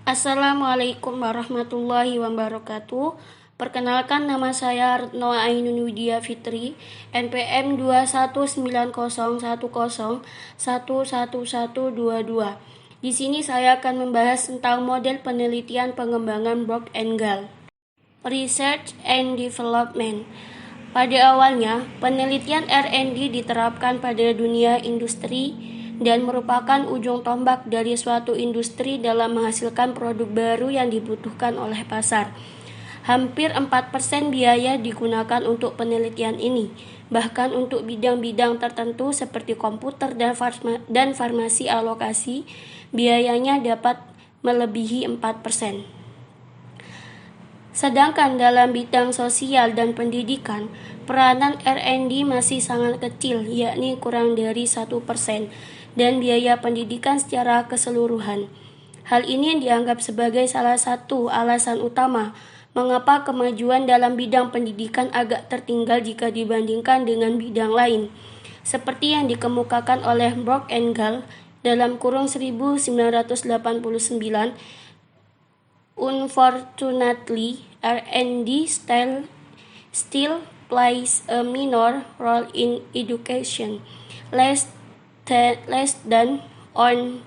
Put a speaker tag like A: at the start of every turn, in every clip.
A: Assalamualaikum warahmatullahi wabarakatuh. Perkenalkan, nama saya Retno Ainun Widya Fitri, NPM 21901011122. Di sini saya akan membahas tentang model penelitian pengembangan Brock and Gall. Research and Development. Pada awalnya, penelitian R&D diterapkan pada dunia industri dan merupakan ujung tombak dari suatu industri dalam menghasilkan produk baru yang dibutuhkan oleh pasar. Hampir 4% biaya digunakan untuk penelitian ini, bahkan untuk bidang-bidang tertentu seperti komputer dan farmasi alokasi, biayanya dapat melebihi 4%. Sedangkan dalam bidang sosial dan pendidikan, peranan R&D masih sangat kecil, yakni kurang dari 1%, dan biaya pendidikan secara keseluruhan. Hal ini dianggap sebagai salah satu alasan utama mengapa kemajuan dalam bidang pendidikan agak tertinggal jika dibandingkan dengan bidang lain, seperti yang dikemukakan oleh Brock and Gall dalam kurung 1989. Unfortunately, R&D still plays a minor role in education. Less than 1%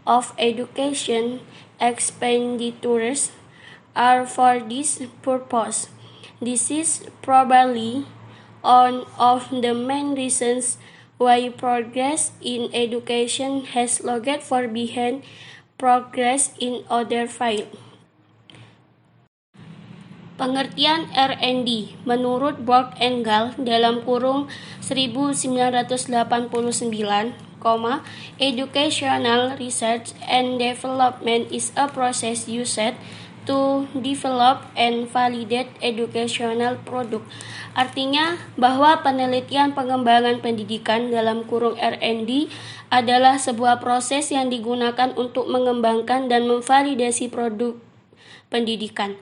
A: of education expenditures are for this purpose. This is probably one of the main reasons why progress in education has lagged far behind progress in other fields. Pengertian R&D menurut Brock and Gall dalam kurung 1989, educational research and development is a process used to develop and validate educational product. Artinya bahwa penelitian pengembangan pendidikan dalam kurung R&D adalah sebuah proses yang digunakan untuk mengembangkan dan memvalidasi produk pendidikan.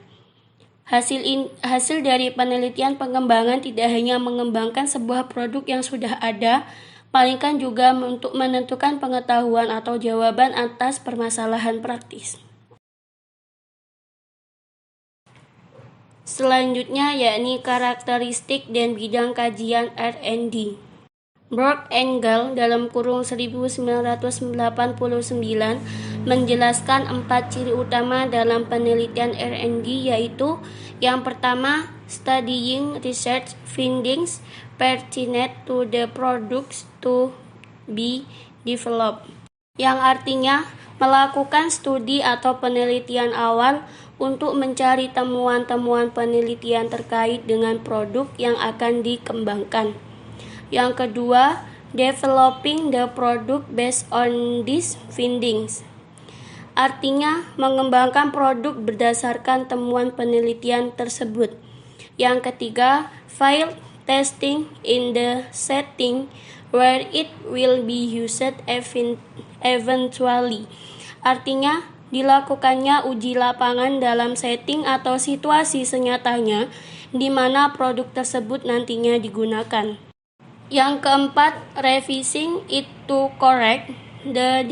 A: Hasil dari penelitian pengembangan tidak hanya mengembangkan sebuah produk yang sudah ada, melainkan juga untuk menentukan pengetahuan atau jawaban atas permasalahan praktis. Selanjutnya yakni karakteristik dan bidang kajian R&D. Brock and Gall dalam kurung 1989 menjelaskan 4 ciri utama dalam penelitian R&D, yaitu yang pertama, studying research findings pertinent to the products to be developed, yang artinya melakukan studi atau penelitian awal untuk mencari temuan-temuan penelitian terkait dengan produk yang akan dikembangkan. Yang kedua, developing the product based on these findings. Artinya, mengembangkan produk berdasarkan temuan penelitian tersebut. Yang ketiga, field testing in the setting where it will be used eventually. Artinya, dilakukannya uji lapangan dalam setting atau situasi senyatanya di mana produk tersebut nantinya digunakan. Yang keempat, revising it to correct the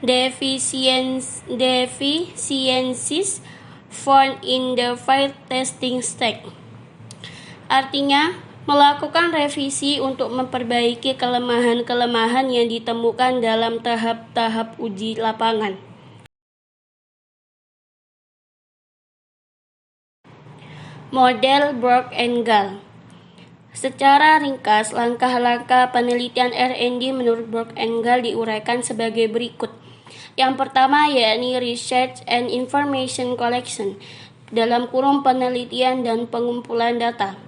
A: deficiencies found in the field testing stage. Artinya, melakukan revisi untuk memperbaiki kelemahan-kelemahan yang ditemukan dalam tahap-tahap uji lapangan. Model Brock and Gall. Secara ringkas, langkah-langkah penelitian R&D menurut Brock and Gall diuraikan sebagai berikut. Yang pertama yakni Research and Information Collection, dalam kurung penelitian dan pengumpulan data.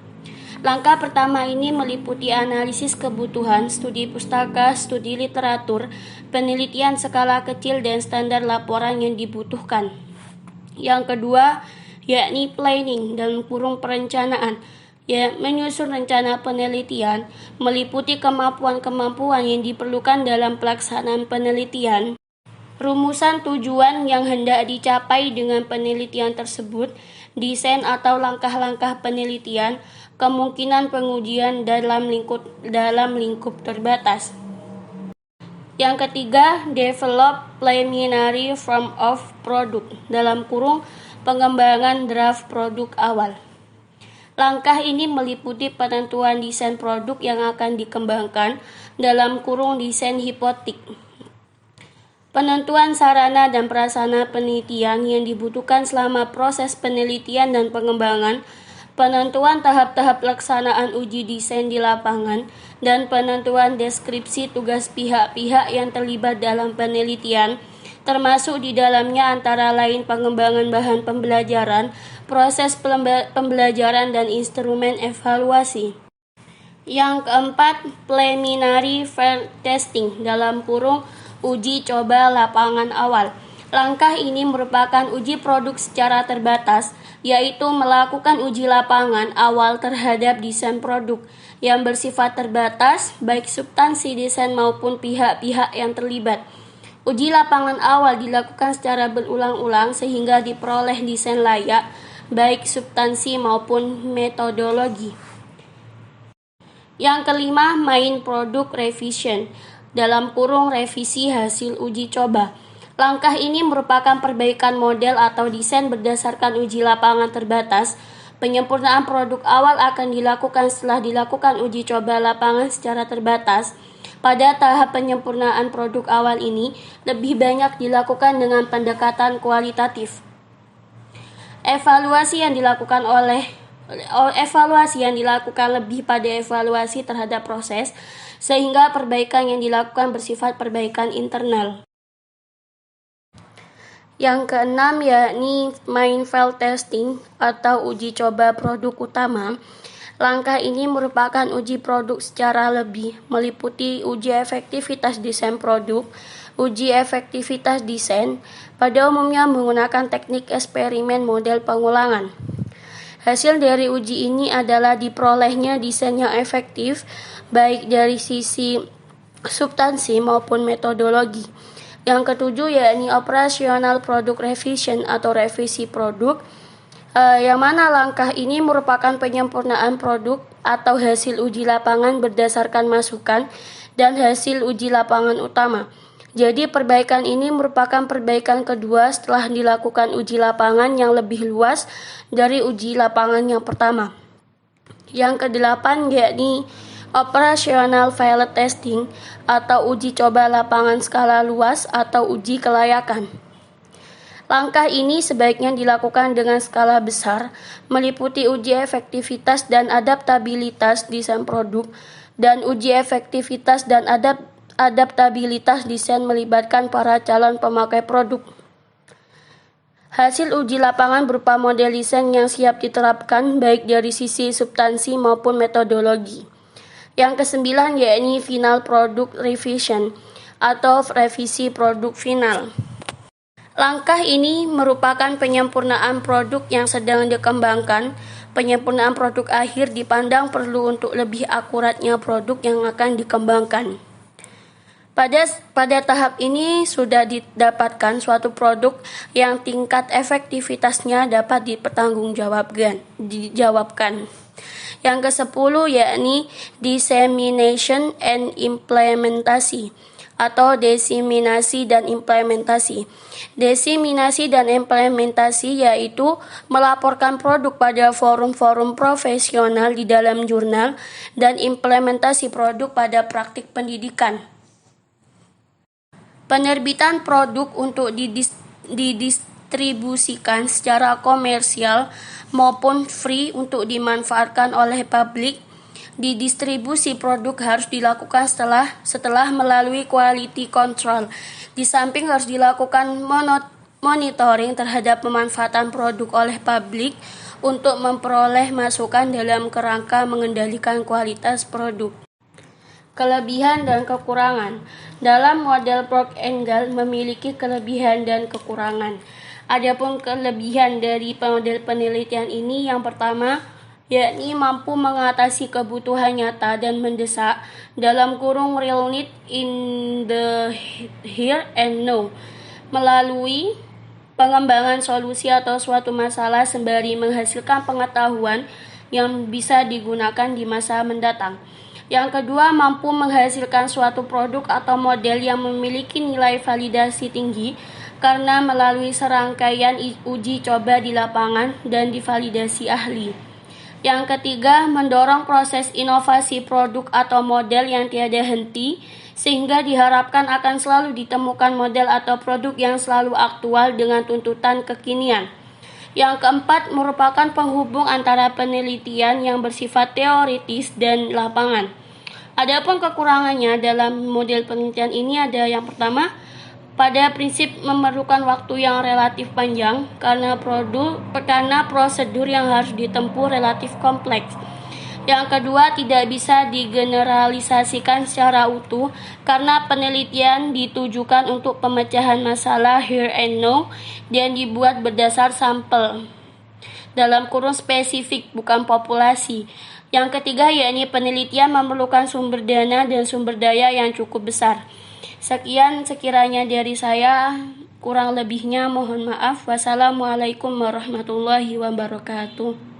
A: Langkah pertama ini meliputi analisis kebutuhan, studi pustaka, studi literatur, penelitian skala kecil, dan standar laporan yang dibutuhkan. Yang kedua yakni planning, dalam kurung perencanaan, menyusun rencana penelitian, meliputi kemampuan-kemampuan yang diperlukan dalam pelaksanaan penelitian, rumusan tujuan yang hendak dicapai dengan penelitian tersebut, desain atau langkah-langkah penelitian, kemungkinan pengujian dalam lingkup terbatas. Yang ketiga, develop preliminary form of product, dalam kurung pengembangan draft produk awal. Langkah ini meliputi penentuan desain produk yang akan dikembangkan, dalam kurung desain hipotetik. Penentuan sarana dan prasarana penelitian yang dibutuhkan selama proses penelitian dan pengembangan, penentuan tahap-tahap pelaksanaan uji desain di lapangan, dan penentuan deskripsi tugas pihak-pihak yang terlibat dalam penelitian, termasuk di dalamnya antara lain pengembangan bahan pembelajaran, proses pembelajaran, dan instrumen evaluasi. Yang keempat, preliminary field testing, dalam kurung uji coba lapangan awal. Langkah ini merupakan uji produk secara terbatas, yaitu melakukan uji lapangan awal terhadap desain produk yang bersifat terbatas, baik substansi desain maupun pihak-pihak yang terlibat. Uji lapangan awal dilakukan secara berulang-ulang sehingga diperoleh desain layak, baik substansi maupun metodologi. Yang kelima, main product revision, dalam kurung revisi hasil uji coba. Langkah ini merupakan perbaikan model atau desain berdasarkan uji lapangan terbatas. Penyempurnaan produk awal akan dilakukan setelah dilakukan uji coba lapangan secara terbatas. Pada tahap penyempurnaan produk awal ini, lebih banyak dilakukan dengan pendekatan kualitatif. Evaluasi yang dilakukan lebih pada evaluasi terhadap proses, sehingga perbaikan yang dilakukan bersifat perbaikan internal. Yang keenam yakni main field testing atau uji coba produk utama. Langkah ini merupakan uji produk secara lebih, meliputi uji efektivitas desain produk, uji efektivitas desain, pada umumnya menggunakan teknik eksperimen model pengulangan. Hasil dari uji ini adalah diperolehnya desain yang efektif, baik dari sisi substansi maupun metodologi. Yang ketujuh yakni operasional product revision atau revisi produk, yang mana langkah ini merupakan penyempurnaan produk atau hasil uji lapangan berdasarkan masukan dan hasil uji lapangan utama. Jadi perbaikan ini merupakan perbaikan kedua setelah dilakukan uji lapangan yang lebih luas dari uji lapangan yang pertama. Yang kedelapan yakni operational field testing atau uji coba lapangan skala luas atau uji kelayakan. Langkah ini sebaiknya dilakukan dengan skala besar, meliputi uji efektivitas dan adaptabilitas desain produk, dan uji efektivitas dan adaptabilitas desain melibatkan para calon pemakai produk. Hasil uji lapangan berupa model desain yang siap diterapkan baik dari sisi substansi maupun metodologi. Yang kesembilan yakni final product revision atau revisi produk final. Langkah ini merupakan penyempurnaan produk yang sedang dikembangkan. Penyempurnaan produk akhir dipandang perlu untuk lebih akuratnya produk yang akan dikembangkan. Pada tahap ini sudah didapatkan suatu produk yang tingkat efektivitasnya dapat dijawabkan. Yang ke-10 yakni dissemination and implementasi atau diseminasi dan implementasi. Diseminasi dan implementasi yaitu melaporkan produk pada forum-forum profesional di dalam jurnal dan implementasi produk pada praktik pendidikan. Penerbitan produk untuk didistribusikan secara komersial maupun free untuk dimanfaatkan oleh publik. Didistribusi produk harus dilakukan setelah melalui quality control. Di samping harus dilakukan monitoring terhadap pemanfaatan produk oleh publik untuk memperoleh masukan dalam kerangka mengendalikan kualitas produk. Kelebihan dan kekurangan. Dalam model Brock and Gall memiliki kelebihan dan kekurangan. Adapun kelebihan dari model penelitian ini yang pertama yakni mampu mengatasi kebutuhan nyata dan mendesak dalam kurung real need in the here and now melalui pengembangan solusi atau suatu masalah sembari menghasilkan pengetahuan yang bisa digunakan di masa mendatang. Yang kedua, mampu menghasilkan suatu produk atau model yang memiliki nilai validasi tinggi karena melalui serangkaian uji coba di lapangan dan divalidasi ahli. Yang ketiga, mendorong proses inovasi produk atau model yang tiada henti, sehingga diharapkan akan selalu ditemukan model atau produk yang selalu aktual dengan tuntutan kekinian. Yang keempat, merupakan penghubung antara penelitian yang bersifat teoritis dan lapangan. Adapun kekurangannya dalam model penelitian ini ada yang pertama, pada prinsip memerlukan waktu yang relatif panjang karena prosedur yang harus ditempuh relatif kompleks. Yang kedua, tidak bisa digeneralisasikan secara utuh karena penelitian ditujukan untuk pemecahan masalah here and now dan dibuat berdasar sampel dalam kurun spesifik, bukan populasi. Yang ketiga, yakni penelitian memerlukan sumber dana dan sumber daya yang cukup besar. Sekian sekiranya dari saya, kurang lebihnya mohon maaf. Wassalamualaikum warahmatullahi wabarakatuh.